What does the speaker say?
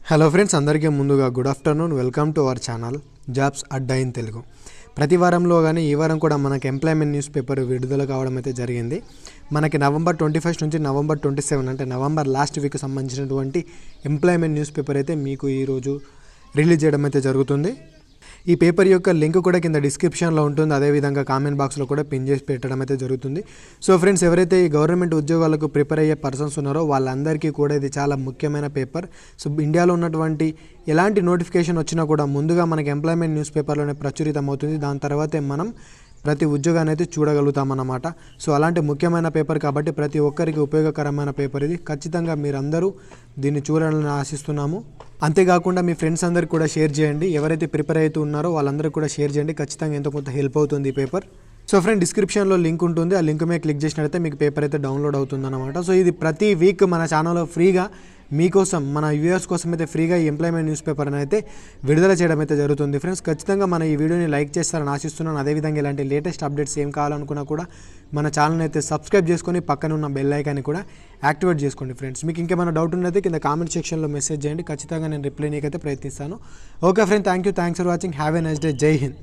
Hello friends, అందరికీ ముందుగా good afternoon. Welcome to our channel jobs Adda in Telugu. ప్రతి వారంలో కానీ ఈ వారం కూడా మనకి ఎంప్లాయ్మెంట్ న్యూస్ పేపర్ విడుదల కావడం అయితే జరిగింది. మనకి నవంబర్ 21 నుంచి నవంబర్ 27 అంటే నవంబర్ లాస్ట్ వీక్ సంబంధించినటువంటి ఎంప్లాయ్మెంట్ న్యూస్ పేపర్ అయితే మీకు ఈరోజు రిలీజ్ చేయడం అయితే జరుగుతుంది. ఈ పేపర్ యొక్క లింక్ కూడా కింద డిస్క్రిప్షన్లో ఉంటుంది, అదేవిధంగా కామెంట్ బాక్స్లో కూడా పిన్ చేసి పెట్టడం అయితే జరుగుతుంది. సో ఫ్రెండ్స్, ఎవరైతే ఈ గవర్నమెంట్ ఉద్యోగాలకు ప్రిపేర్ అయ్యే పర్సన్స్ ఉన్నారో వాళ్ళందరికీ కూడా ఇది చాలా ముఖ్యమైన పేపర్. సో ఇండియాలో ఉన్నటువంటి ఎలాంటి నోటిఫికేషన్ వచ్చినా కూడా ముందుగా మనకి ఎంప్లాయ్మెంట్ న్యూస్ పేపర్లోనే ప్రచురితం అవుతుంది. దాని తర్వాతే మనం ప్రతి ఉద్యోగాన్ని అయితే చూడగలుగుతామన్నమాట. సో అలాంటి ముఖ్యమైన పేపర్ కాబట్టి ప్రతి ఒక్కరికి ఉపయోగకరమైన పేపర్ ఇది. ఖచ్చితంగా మీరందరూ దీన్ని చూడాలని ఆశిస్తున్నాము. అంతేకాకుండా మీ ఫ్రెండ్స్ అందరికి కూడా షేర్ చేయండి. ఎవరైతే ప్రిపేర్ అవుతూ ఉన్నారో వాళ్ళందరికీ కూడా షేర్ చేయండి. ఖచ్చితంగా ఎంతో కొంత హెల్ప్ అవుతుంది ఈ పేపర్. సో ఫ్రెండ్, డిస్క్రిప్షన్లో లింక్ ఉంటుంది, ఆ లింక్ మీద క్లిక్ చేసినట్లయితే మీకు పేపర్ అయితే డౌన్లోడ్ అవుతుందన్నమాట. సో ఇది ప్రతి వీక్ మన ఛానల్లో ఫ్రీగా మీకోసం, మన వ్యూయర్స్ కోసం అయితే ఫ్రీగా ఈ ఎంప్లాయ్మెంట్ న్యూస్ పేపర్ అయితే విడుదల చేయడం అయితే జరుగుతుంది. ఫ్రెండ్స్, ఖచ్చితంగా మన ఈ వీడియోని లైక్ చేస్తారని ఆశిస్తున్నాను. అదేవిధంగా ఇలాంటి లేటెస్ట్ అప్డేట్స్ ఏం కావాలనుకున్నా కూడా మన ఛానల్ని అయితే సబ్స్క్రైబ్ చేసుకొని పక్కన ఉన్న బెల్ ఐకాన్ని కూడా యాక్టివేట్ చేసుకోండి. ఫ్రెండ్స్, మీకు ఇంకేమైనా డౌట్ ఉన్నది కింద కామెంట్ సెక్షన్లో మెసేజ్ చేయండి. ఖచ్చితంగా నేను రిప్లై నీకైతే ప్రయత్నిస్తాను. Okay friend, thanks for watching. Have a nice day. జై హింద్.